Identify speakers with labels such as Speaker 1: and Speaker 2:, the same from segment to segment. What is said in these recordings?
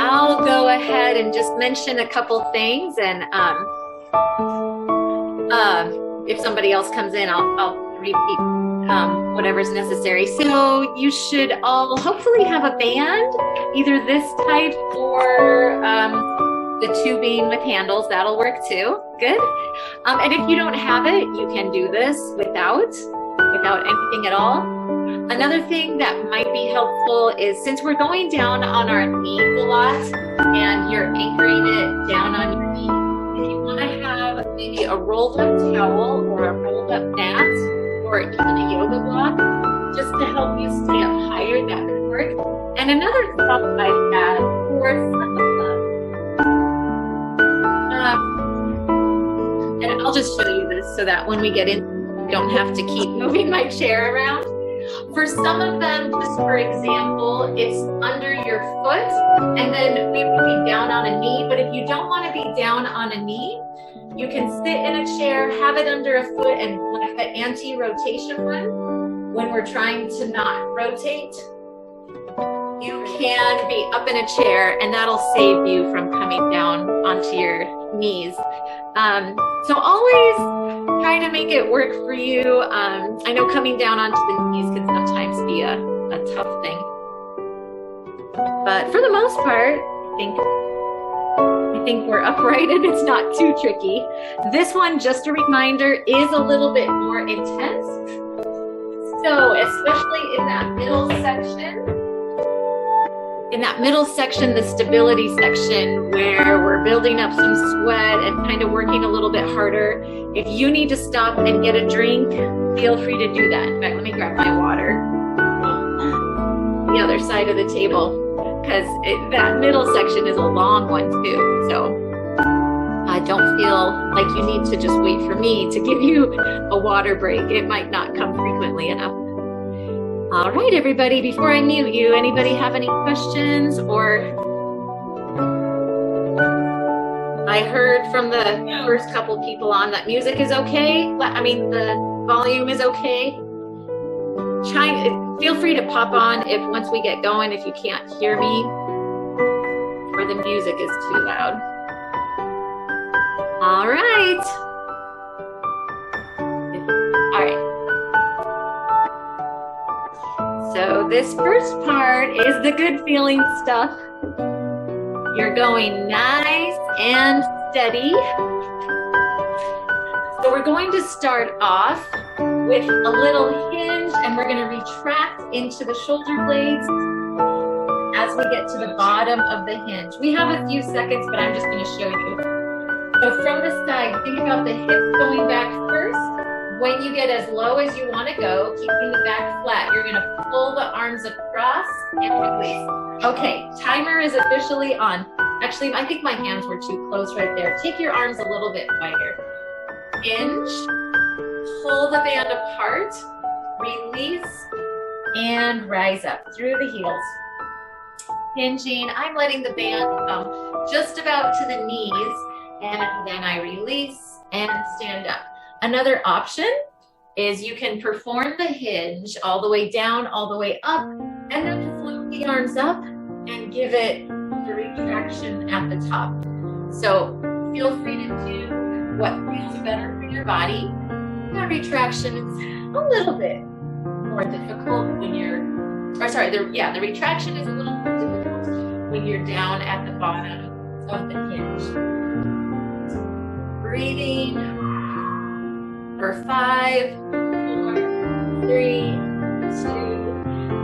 Speaker 1: I'll go ahead and just mention a couple things, and if somebody else comes in, I'll repeat whatever's necessary. So you should all hopefully have a band, either this type or the tubing with handles. That'll work too. Good. And if you don't have it, you can do this without anything at all. Another thing that might be helpful is, since we're going down on our knees a lot and you're anchoring it down on your knee, if you want to have maybe a rolled up towel or a rolled up mat or even a yoga block, just to help you stay up higher, that could work. And another thought I've had for some of them, and I'll just show you this so that when we get in, I don't have to keep moving my chair around. For some of them, just for example, it's under your foot, and then we would be down on a knee. But if you don't want to be down on a knee, you can sit in a chair, have it under a foot, and like the anti-rotation one, when we're trying to not rotate, you can be up in a chair, and that'll save you from coming down onto your knees. So always try to make it work for you. I know coming down onto the knees can sometimes be a tough thing, but for the most part, I think we're upright and it's not too tricky. This one, just a reminder, is a little bit more intense. So especially in that middle section, the stability section, where we're building up some sweat and kind of working a little bit harder, if you need to stop and get a drink, feel free to do that. In fact, let me grab my water. The other side of the table, because that middle section is a long one too. So don't feel like you need to just wait for me to give you a water break. It might not come frequently enough. All right, everybody, before I mute you, anybody have any questions? Or I heard from the first couple people on that music is okay. I mean, the volume is okay. Feel free to pop on if once we get going, if you can't hear me or the music is too loud. All right. All right. So this first part is the good feeling stuff. You're going nice and steady. So we're going to start off with a little hinge, and we're going to retract into the shoulder blades as we get to the bottom of the hinge. We have a few seconds, but I'm just going to show you. So from the side, think about the hips going back first. When you get as low as you want to go, keeping the back flat, you're going to pull the arms across and release. Okay, timer is officially on. Actually, I think my hands were too close right there. Take your arms a little bit wider. Hinge, pull the band apart, release, and rise up through the heels. Hinging, I'm letting the band come just about to the knees, and then I release and stand up. Another option is you can perform the hinge all the way down, all the way up, and then float the arms up and give it the retraction at the top. So feel free to do what feels better for your body. That retraction is a little bit more difficult when the retraction is a little more difficult when you're down at the bottom of the hinge. Breathing for 5, 4, 3, 2,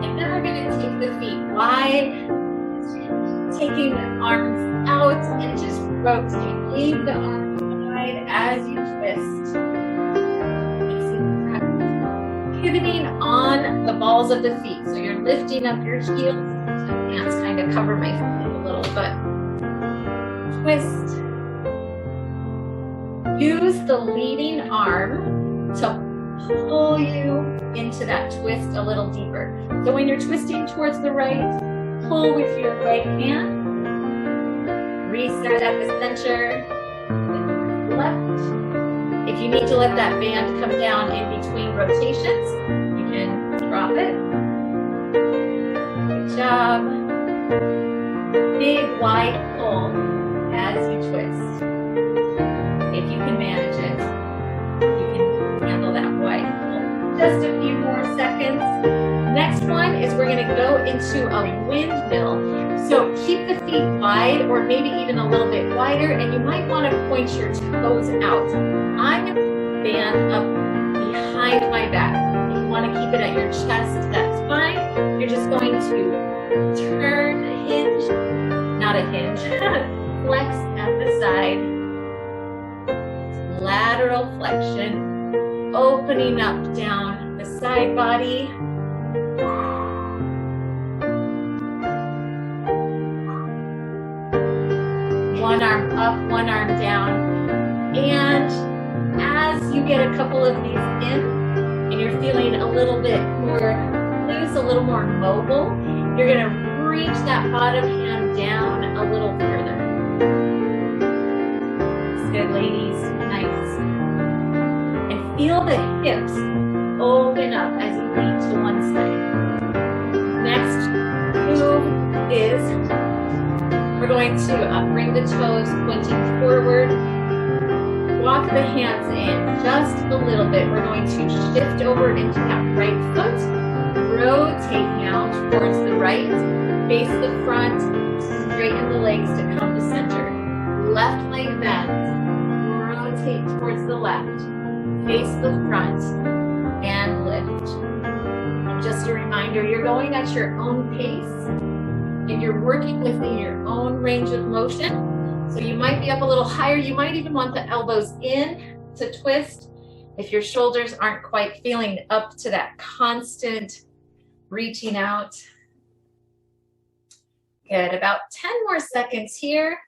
Speaker 1: and then we're going to take the feet wide, taking the arms out and just rotate. Leave the arms wide as you twist. Pivoting on the balls of the feet. So you're lifting up your heels. My hands kind of cover my feet a little, but twist. Use the leading arm to pull you into that twist a little deeper. So when you're twisting towards the right, pull with your right hand. Reset at the center. Left. If you need to let that band come down in between rotations, you can drop it. Good job. big wide pull as you twist. If you can manage it, you can handle that wide pull. Just a few more seconds. Next one is we're going to go into a windmill. So keep the feet wide or maybe even a little bit wider, and you might want to point your toes out. I'm going to band up behind my back. If you want to keep it at your chest, that's fine. You're just going to turn a hinge, not a hinge, flex at the side, lateral flexion, opening up down the side body. One arm up, one arm down. And as you get a couple of these in, and you're feeling a little bit more loose, a little more mobile, you're going to reach that bottom hand down a little further. That's good, ladies. Nice. And feel the hips open up as you lean to one side. Next move is we're going to bring the toes pointing forward. Walk the hands in just a little bit. We're going to shift over into that right foot. Rotate now towards the right. Face the front. Straighten the legs to come to center. Left leg bends. Rotate towards the left. Face the front. And lift. Just a reminder, you're going at your own pace. And you're working within your own range of motion. So you might be up a little higher. You might even want the elbows in to twist if your shoulders aren't quite feeling up to that constant reaching out. Good, about 10 more seconds here.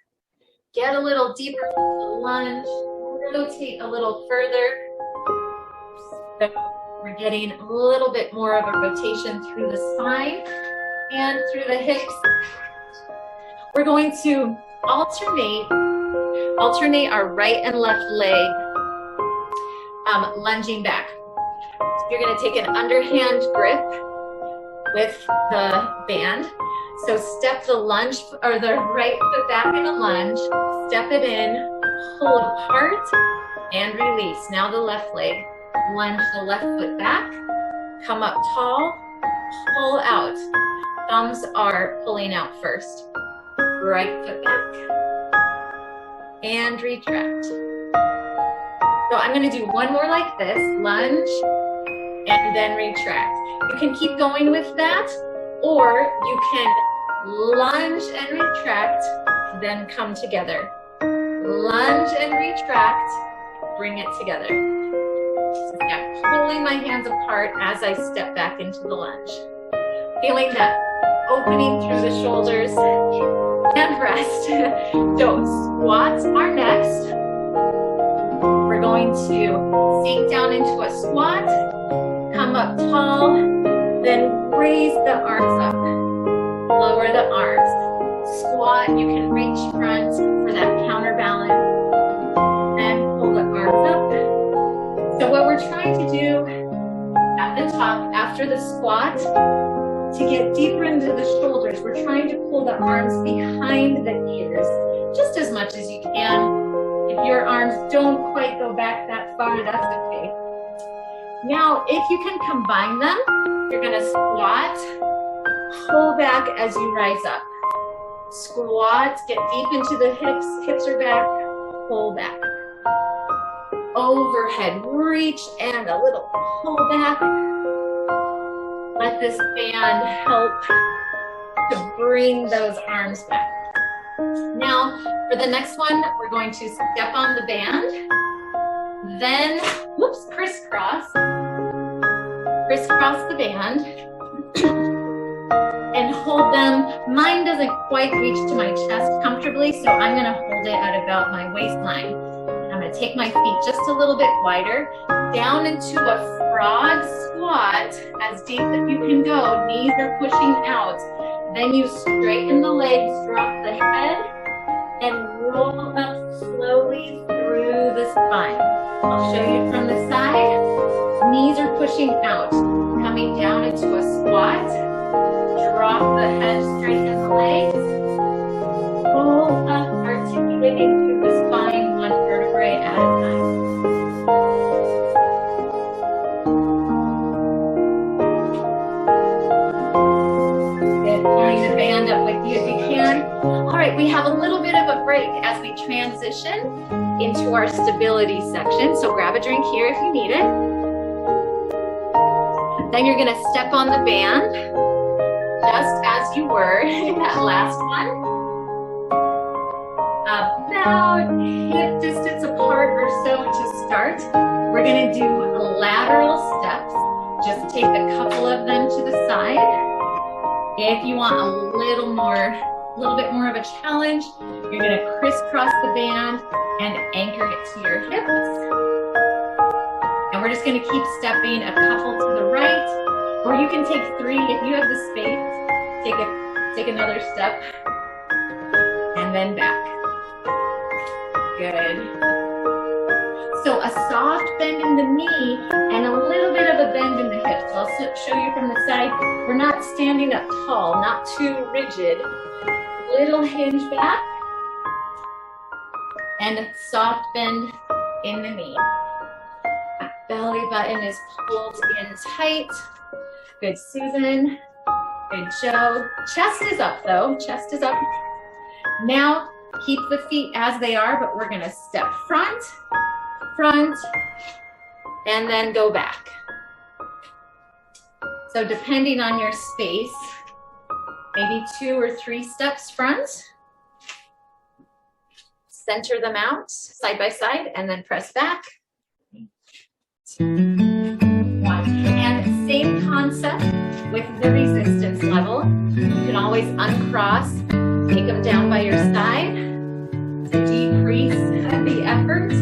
Speaker 1: Get a little deeper with the lunge. Rotate a little further. So we're getting a little bit more of a rotation through the spine and through the hips. We're going to alternate our right and left leg, lunging back. So you're going to take an underhand grip with the band. So step the lunge or the right foot back in a lunge, step it in, pull apart, and release. Now the left leg, lunge the left foot back, come up tall, pull out. Thumbs are pulling out first. Right foot back. And retract. So I'm going to do one more like this. Lunge and then retract. You can keep going with that, or you can lunge and retract, then come together. Lunge and retract, bring it together. So yeah, pulling my hands apart as I step back into the lunge. Feeling that opening through the shoulders and rest. So squats are next. We're going to sink down into a squat, come up tall, then raise the arms up, lower the arms. Squat, you can reach front for that counterbalance, and pull the arms up. So what we're trying to do at the top after the squat, to get deeper into the shoulders, we're trying to pull the arms behind the ears just as much as you can. If your arms don't quite go back that far, that's okay. Now, if you can combine them, you're going to squat, pull back as you rise up. Squat, get deep into the hips are back, pull back. Overhead, reach and a little pull back. Let this band help to bring those arms back. Now, for the next one, we're going to step on the band, then, whoops, crisscross the band, and hold them. Mine doesn't quite reach to my chest comfortably, so I'm gonna hold it at about my waistline. I'm gonna take my feet just a little bit wider, down into a frog squat, as deep as you can go. Knees are pushing out. Then you straighten the legs, drop the head, and roll up slowly through the spine. I'll show you from the side. Knees are pushing out, coming down into a squat. Drop the head, straighten the legs, we have a little bit of a break as we transition into our stability section. So grab a drink here if you need it. Then you're gonna step on the band, just as you were in that last one. About hip distance apart or so to start. We're gonna do lateral steps. Just take a couple of them to the side. If you want a little bit more of a challenge, you're gonna crisscross the band and anchor it to your hips. And we're just gonna keep stepping a couple to the right, or you can take 3 if you have the space. Take another step, and then back. Good. So a soft bend in the knee and a little bit of a bend in the hips. I'll show you from the side. We're not standing up tall, not too rigid. Little hinge back and soft bend in the knee. Belly button is pulled in tight. Good, Susan. Good, Joe. Chest is up though, chest is up. Now, keep the feet as they are, but we're gonna step front, and then go back. So depending on your space, maybe 2 or 3 steps front. Center them out, side by side, and then press back. 2, 1. And same concept with the resistance level. You can always uncross, take them down by your side to decrease the effort.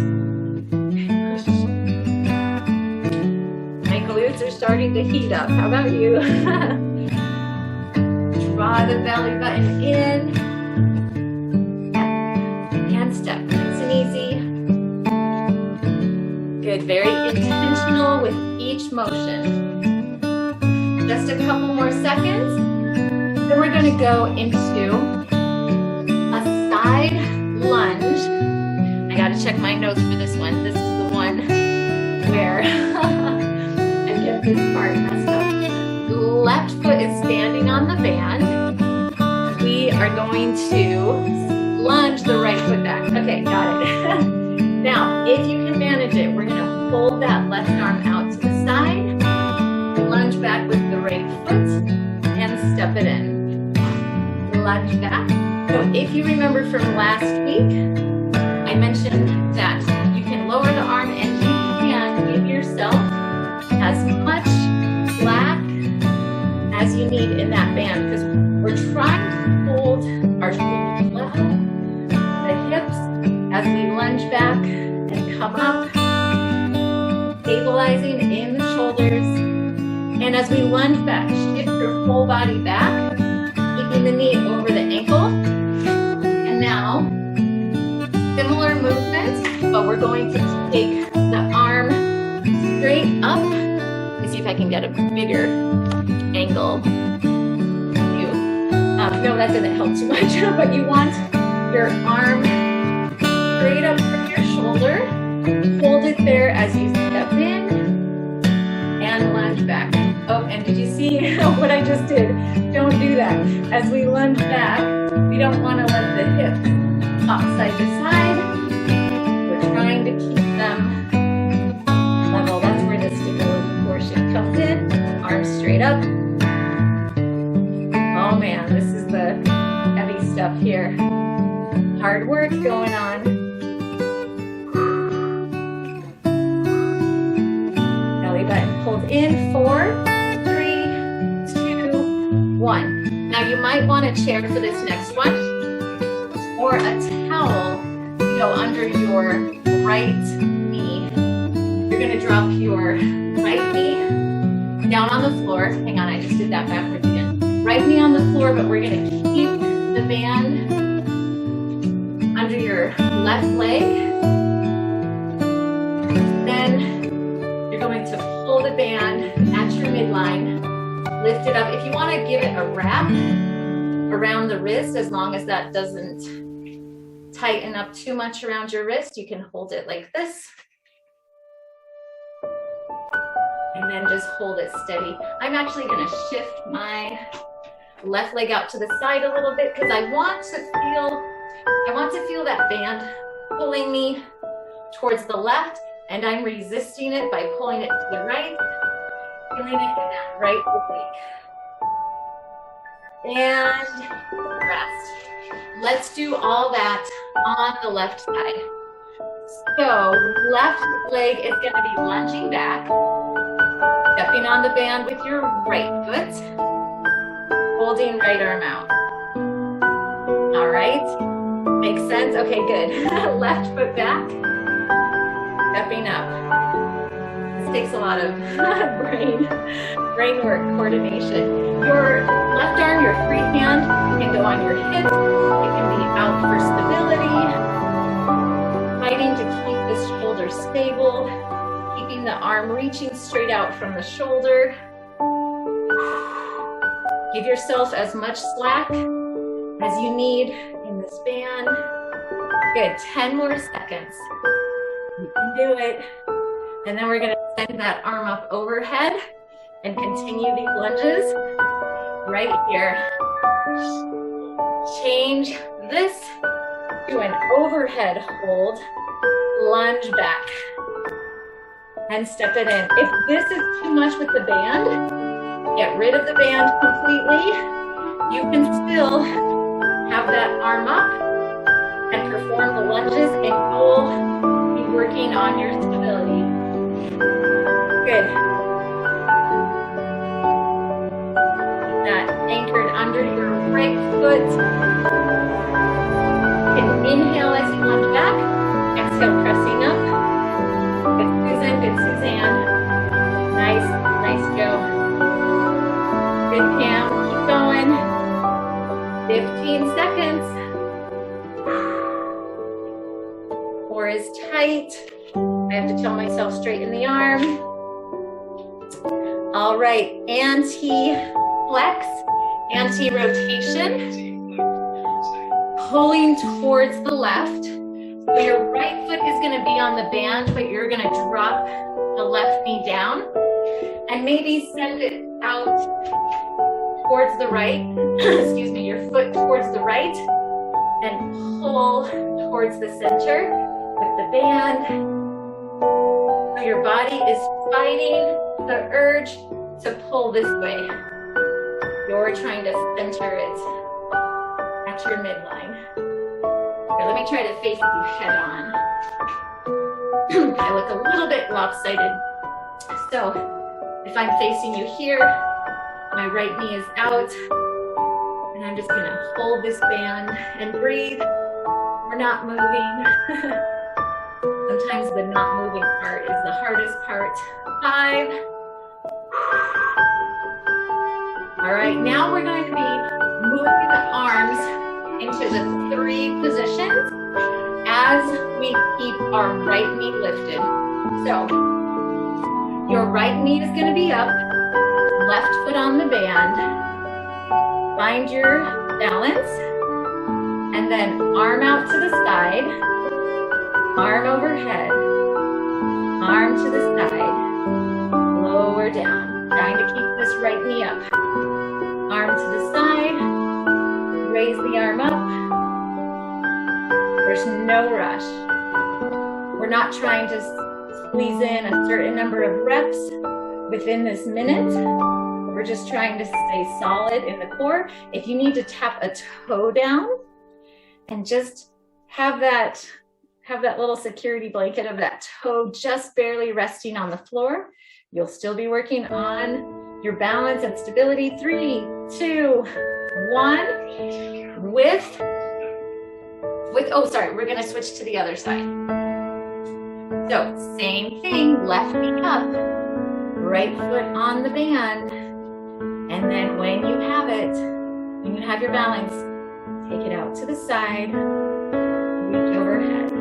Speaker 1: My glutes are starting to heat up. How about you? Draw the belly button in. And step nice and easy. Good, very intentional with each motion. Just a couple more seconds. Then we're gonna go into a side lunge. I gotta check my notes for this one. This is the one where I get this part messed up. Left foot is standing on the band. We are going to lunge the right foot back. Okay, got it. Now, if you can manage it, we're gonna hold that left arm out to the side, lunge back with the right foot, and step it in. Lunge back. So if you remember from last week, I mentioned that you can lower the arm and you can give yourself as much slack as you need in that band, because we're trying to hold our shoulders level, the hips, as we lunge back and come up, stabilizing in the shoulders. And as we lunge back, shift your whole body back, keeping the knee over the ankle. And now, similar movement, but we're going to take the arm straight up. Let me see if I can get a bigger angle. No, that doesn't help too much, but you want your arm straight up from your shoulder. Hold it there as you step in and lunge back. Oh, and did you see what I just did? Don't do that. As we lunge back, we don't want to let the hips pop side to side. We're trying to keep them level. That's where the stability portion comes in. Arms straight up. Oh man, this is the heavy stuff here. Hard work going on. Belly button pulled in. 4, 3, 2, 1. Now you might want a chair for this next one, or a towel to go under your right knee. You're gonna drop your right knee down on the floor. Hang on, I just did that backwards again. Right knee on the floor, but we're gonna keep the band under your left leg. Then you're going to pull the band at your midline, lift it up. If you want to give it a wrap around the wrist, as long as that doesn't tighten up too much around your wrist, you can hold it like this. And then just hold it steady. I'm actually going to shift my Left leg out to the side a little bit because I want to feel that band pulling me towards the left, and I'm resisting it by pulling it to the right, feeling it in that right oblique. And rest. Let's do all that on the left side. So left leg is going to be lunging back, stepping on the band with your right foot, holding right arm out. All right, makes sense? Okay, good. Left foot back, stepping up. This takes a lot of brain work, coordination. Your left arm, your free hand, can go on your hip. It can be out for stability, fighting to keep the shoulder stable, keeping the arm reaching straight out from the shoulder. Give yourself as much slack as you need in this band. Good, 10 more seconds. You can do it. And then we're gonna send that arm up overhead and continue these lunges right here. Change this to an overhead hold, lunge back, and step it in. If this is too much with the band, get rid of the band completely. You can still have that arm up and perform the lunges, and you'll be working on your stability. Good. Keep that anchored under your right foot. You can inhale as you lunge back, exhale pressing up. Good Susan, good Suzanne. Nice Joe. Good Pam, keep going. 15 seconds. Core is tight. I have to tell myself straighten the arm. All right, anti-flex, anti-rotation. Pulling towards the left. So your right foot is gonna be on the band, but you're gonna drop the left knee down and maybe send it out towards the right, excuse me, your foot towards the right, and pull towards the center with the band. So your body is fighting the urge to pull this way. You're trying to center it at your midline. Here, let me try to face you head on. I look a little bit lopsided. So if I'm facing you here, my right knee is out, and I'm just gonna hold this band and breathe. We're not moving. Sometimes the not moving part is the hardest part. 5. All right, now we're going to be moving the arms into the 3 positions as we keep our right knee lifted. So your right knee is gonna be up, left foot on the band. Find your balance, and then arm out to the side, arm overhead, arm to the side, lower down. Trying to keep this right knee up. Arm to the side, raise the arm up. There's no rush. We're not trying to squeeze in a certain number of reps within this minute. We're just trying to stay solid in the core. If you need to tap a toe down and just have that little security blanket of that toe just barely resting on the floor, you'll still be working on your balance and stability. 3, 2, 1. Oh, sorry, we're gonna switch to the other side. So same thing, left knee up, right foot on the band. And then when you have it, when you have your balance, take it out to the side, reach overhead.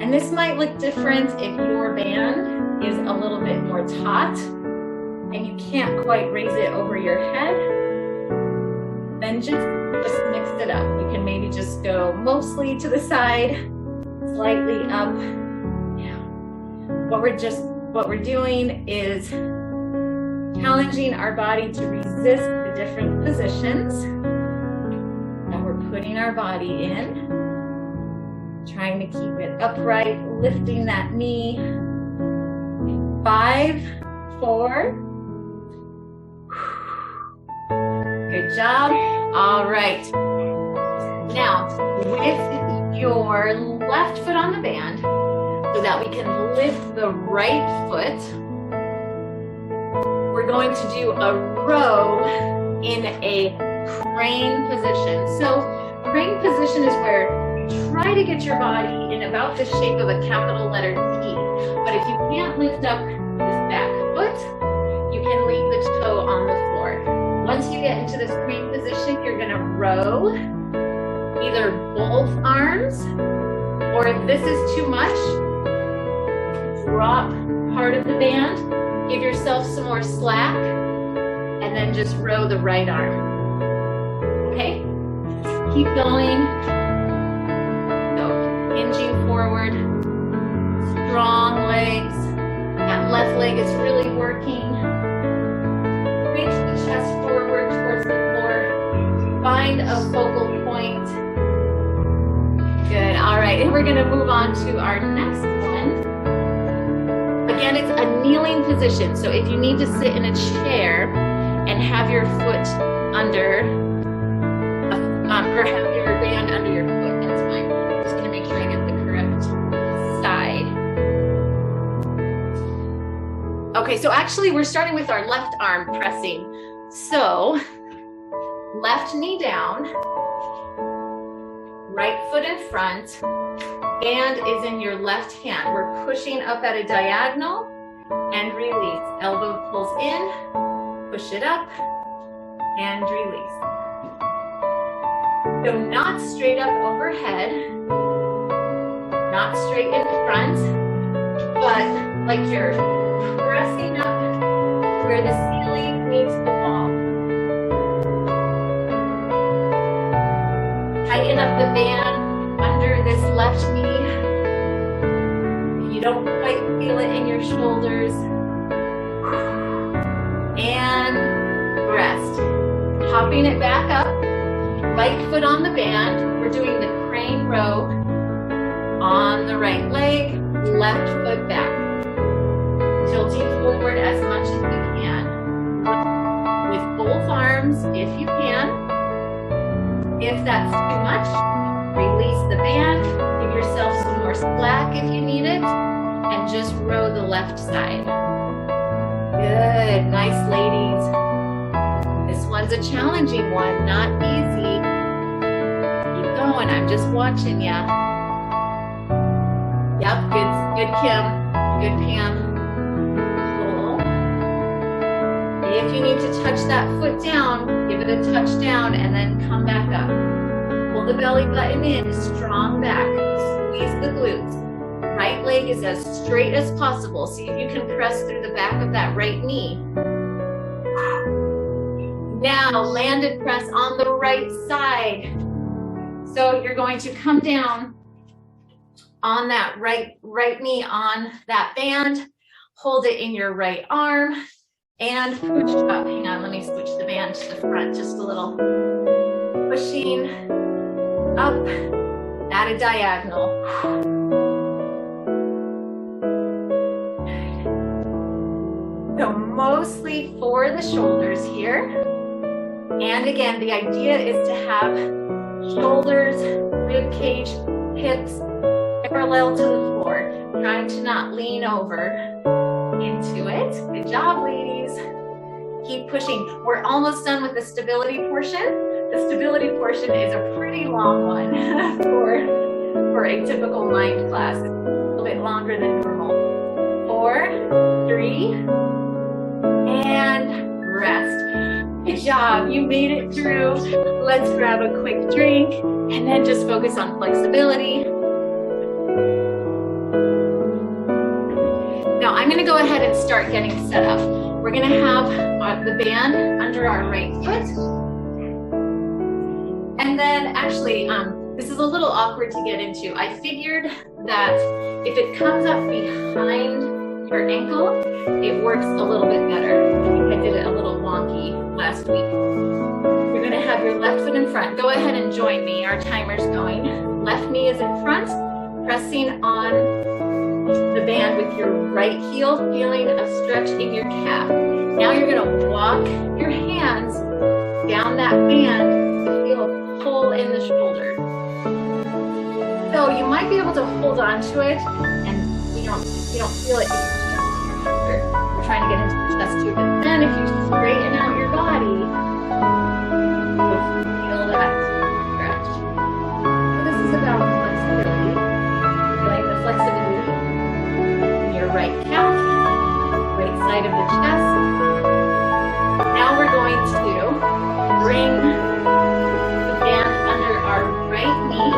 Speaker 1: And this might look different if your band is a little bit more taut and you can't quite raise it over your head. Then just mix it up. You can maybe just go mostly to the side, slightly up. Yeah. What we're doing is challenging our body to resist the different positions that we're putting our body in. Trying to keep it upright, lifting that knee. 5, 4. Good job. All right. Now, with your left foot on the band, so that we can lift the right foot, we're going to do a row in a crane position. So crane position is where you try to get your body in about the shape of a capital letter T. But if you can't lift up this back foot, you can leave the toe on the floor. Once you get into this crane position, you're gonna row either both arms, or if this is too much, drop part of the band, give yourself some more slack, and then just row the right arm. Okay? Keep going. So, hinging forward, strong legs. That left leg is really working. Reach the chest forward towards the floor. Find a focal point. Good, all right, and we're gonna move on to our next one. Again, it's a kneeling position, so if you need to sit in a chair and have your foot under, or have your band under your foot, that's fine. I'm just gonna make sure I get the correct side. Okay, so actually we're starting with our left arm pressing. So, left knee down, right foot in front, band is in your left hand. We're pushing up at a diagonal and release. Elbow pulls in, push it up, and release. So not straight up overhead, not straight in front, but like you're pressing up where the ceiling meets the wall. Tighten up the band under this left knee. If you don't quite feel it in your shoulders. And rest. Hopping it back up. Right foot on the band. We're doing the crane row on the right leg, left foot back. Tilting forward as much as you can. With both arms, if you can. If that's too much, release the band, give yourself some more slack if you need it, and just row the left side. Good, nice ladies. This one's a challenging one, not easy. Keep going, I'm just watching ya. Yep, good Kim, good Pam. Cool. If you need to touch that foot down, give it a touch down and then come back up. Pull the belly button in, strong back, squeeze the glutes. Right leg is as straight as possible. See if you can press through the back of that right knee. Now, landed press on the right side. So you're going to come down on that right knee on that band, hold it in your right arm, and push up. Hang on, let me switch the band to the front just a little. Pushing up at a diagonal. So mostly for the shoulders here. And again, the idea is to have shoulders, rib cage, hips parallel to the floor. Trying to not lean over into it. Good job, ladies. Keep pushing. We're almost done with the stability portion. The stability portion is a pretty long one for a typical mind class. It's a little bit longer than normal. 4, 3, and rest. Good job. You made it through. Let's grab a quick drink and then just focus on flexibility. Now I'm going to go ahead and start getting set up. We're going to have the band under our right foot. And then actually, this is a little awkward to get into. I figured that if it comes up behind your ankle, it works a little bit better. I think I did it a little wonky last week. You're gonna have your left foot in front. Go ahead and join me. Our timer's going. Left knee is in front, pressing on the band with your right heel, feeling a stretch in your calf. Now you're gonna walk your hands down that band to feel a pull in the shoulder. So you might be able to hold on to it and you don't feel it in your shoulder. We're trying to get into the chest too, but then if you straighten out your body, you'll feel that stretch. So this is about flexibility. Feeling the flexibility in your right calf, right side of the chest. Now we're going to bring the band under our right knee.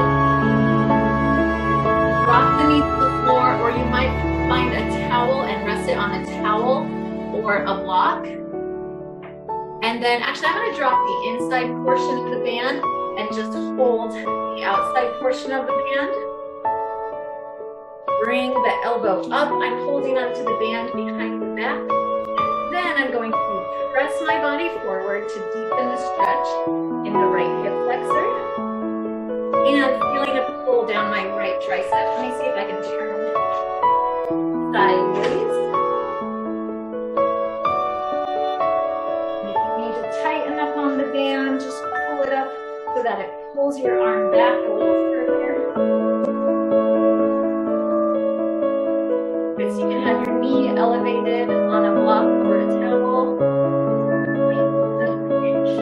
Speaker 1: Rock the knee to the floor, or you might find a towel and rest it on a towel or a block. And then actually I'm going to drop the inside portion of the band and just hold the outside portion of the band. Bring the elbow up. I'm holding onto the band behind the back. And then I'm going to press my body forward to deepen the stretch in the right hip flexor. And feeling a pull down my right tricep. Let me see if I can turn sideways. If you need to tighten up on the band, just pull it up so that it pulls your arm back a little further. So you can have your knee elevated on a block or a towel.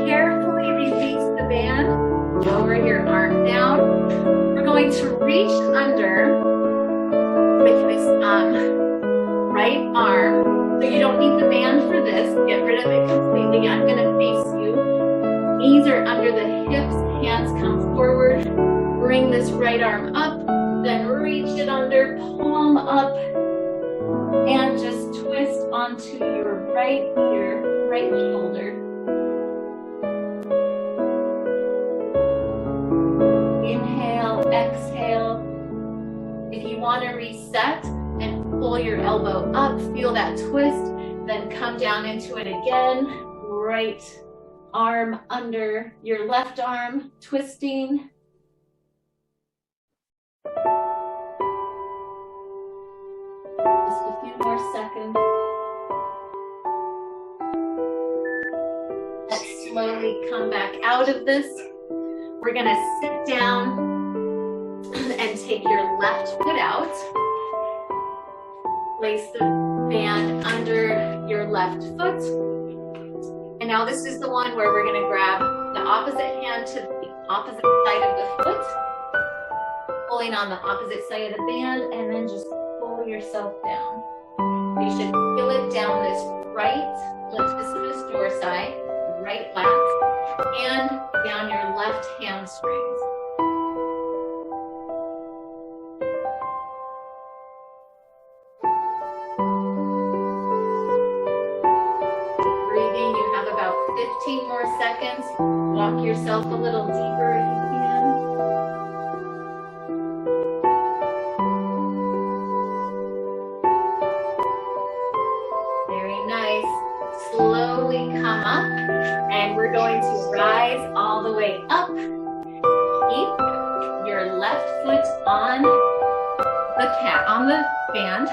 Speaker 1: Carefully release the band. Lower your arm down. We're going to reach under with this right arm. So you don't need the band for this. Get rid of it completely. I'm going to face you. Knees are under the hips. Hands come forward. Bring this right arm up. Then reach it under. Palm up. And just twist onto your right ear, right shoulder. Inhale, exhale. If you want to reset and pull your elbow up, feel that twist, then come down into it again. Right arm under your left arm, twisting. Just a few more seconds. Let's slowly come back out of this. We're gonna sit down and take your left foot out. Place the band under your left foot. And now this is the one where we're gonna grab the opposite hand to the opposite side of the foot, pulling on the opposite side of the band, and then just pull yourself down. You should feel it down this right latissimus dorsi, right lat, and down your left hamstrings. Breathing, you have about 15 more seconds. Walk yourself a little deeper if you can. Slowly come up, and we're going to rise all the way up. Keep your left foot on the band,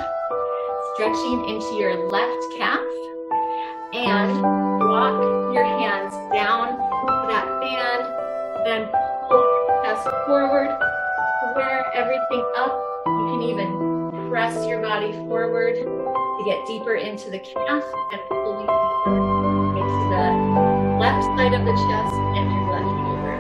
Speaker 1: stretching into your left calf, and walk your hands down to that band, then pull your chest forward, square everything up. You can even press your body forward to get deeper into the calf and pulling deeper into the left side of the chest and your left shoulder.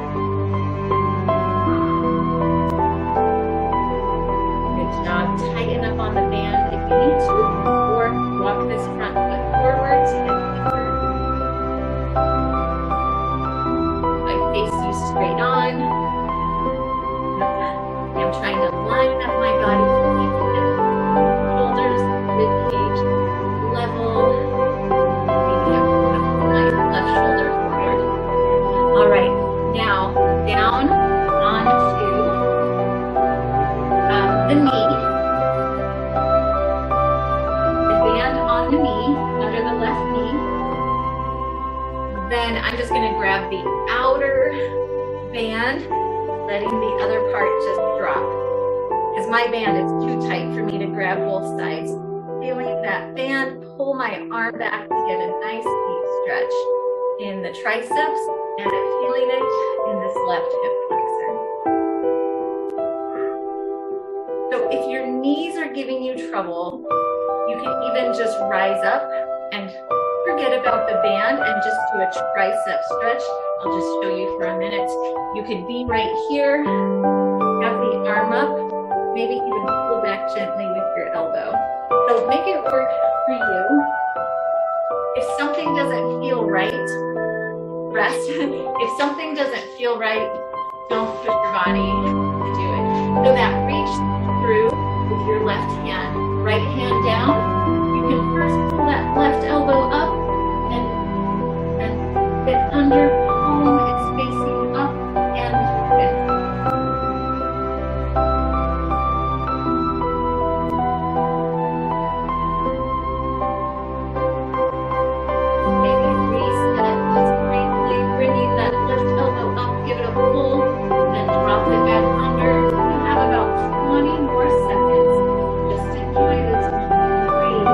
Speaker 1: Good job. Tighten up on the band if you need to, or walk this front foot forward to get deeper. I face you straight on. I'm trying to line up my body. Shoulders, ribcage level. Maybe my left shoulder forward. All right, now down onto the knee. The band on the I'm just gonna grab the outer band, letting the other part just drop. Because my band is too tight for me to grab both sides. Feeling that band, pull my arm back to get a nice deep stretch in the triceps, and I'm feeling it in this left hip flexor. So if your knees are giving you trouble, you can even just rise up and forget about the band and just do a tricep stretch. I'll just show you for a minute. You could be right here, have the arm up, maybe even pull back gently with your elbow. So make it work for you. If something doesn't feel right, rest. If something doesn't feel right, don't push your body to do it. So that reach through with your left hand, right hand down. You can first pull that left elbow up and get under palm. It's facing up and in. Maybe reset, just briefly bringing that left elbow up, give it a pull, and then drop it back under. You have about 20 more seconds. Just enjoy this moment. Breathe.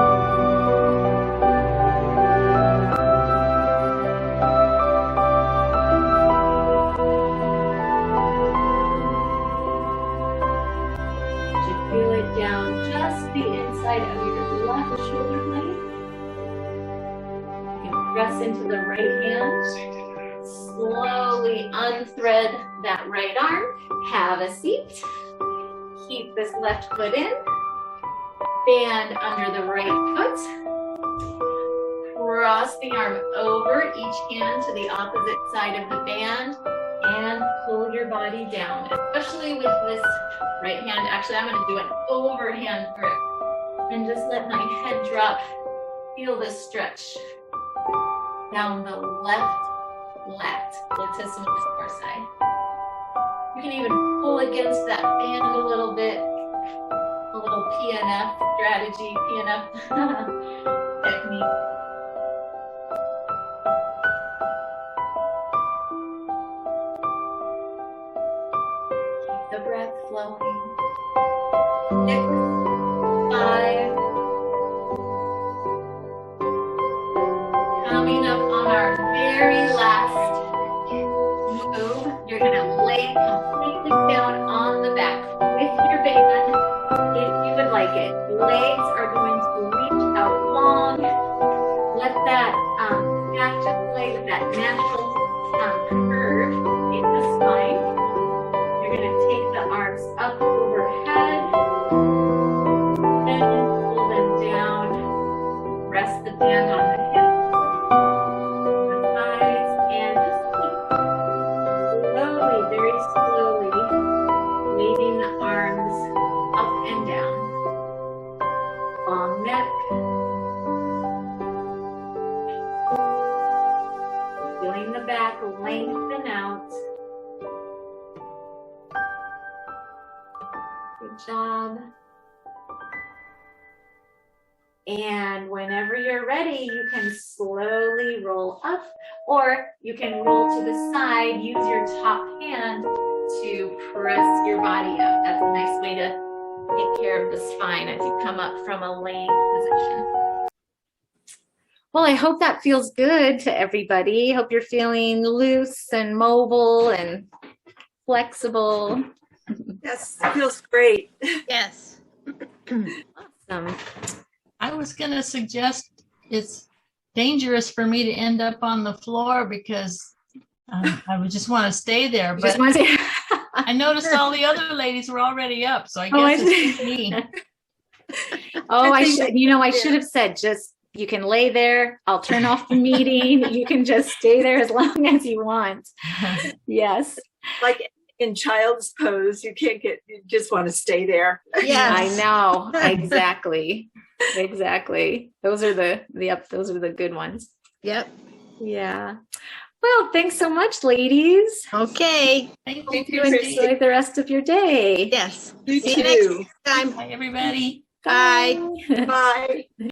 Speaker 1: Feel it down just the inside of your left shoulder blade. You can press into the right hand. Slowly unthread that right arm. Have a seat. Keep this left foot in. Band under the right foot. Cross the arm over each hand to the opposite side of the band. And pull your body down, especially with this right hand. Actually, I'm going to do an overhand grip and just let my head drop. Feel this stretch down the left lat, latissimus dorsi. You can even pull against that band a little bit, a little PNF strategy, PNF technique. The breath flowing. 6, 5. Coming up on our very last move, you're going to lay completely down on the back with your band if you would like it. Legs are going to reach out long. Let that back just play with that natural curve in the spine. You're going to take the arms up overhead and pull them down. Rest the band on the hips, the thighs, and just keep slowly, very slowly, waving the arms up and down. Long neck. Feeling the back lengthen out. Good job. And whenever you're ready, you can slowly roll up, or you can roll to the side. Use your top hand to press your body up. That's a nice way to take care of the spine as you come up from a laying position. Well, I hope that feels good to everybody. Hope you're feeling loose and mobile and flexible.
Speaker 2: Yes, it feels great.
Speaker 3: Yes.
Speaker 1: Awesome.
Speaker 3: I was going to suggest it's dangerous for me to end up on the floor because I would just want to stay there. But I noticed all the other ladies were already up, so I guess it's just me.
Speaker 1: I should have said just you can lay there. I'll turn off the meeting. You can just stay there as long as you want. Yes.
Speaker 2: Like in child's pose, you just want to stay there.
Speaker 3: Yeah,
Speaker 1: I know. Exactly. Exactly. Those are those are the good ones.
Speaker 3: Yep.
Speaker 1: Yeah. Well, thanks so much, ladies.
Speaker 3: Okay.
Speaker 2: Thank you,
Speaker 1: Enjoy the rest of your day.
Speaker 3: Yes.
Speaker 2: You
Speaker 3: See
Speaker 2: too.
Speaker 3: you next time. Bye, everybody.
Speaker 1: Bye.
Speaker 2: Bye.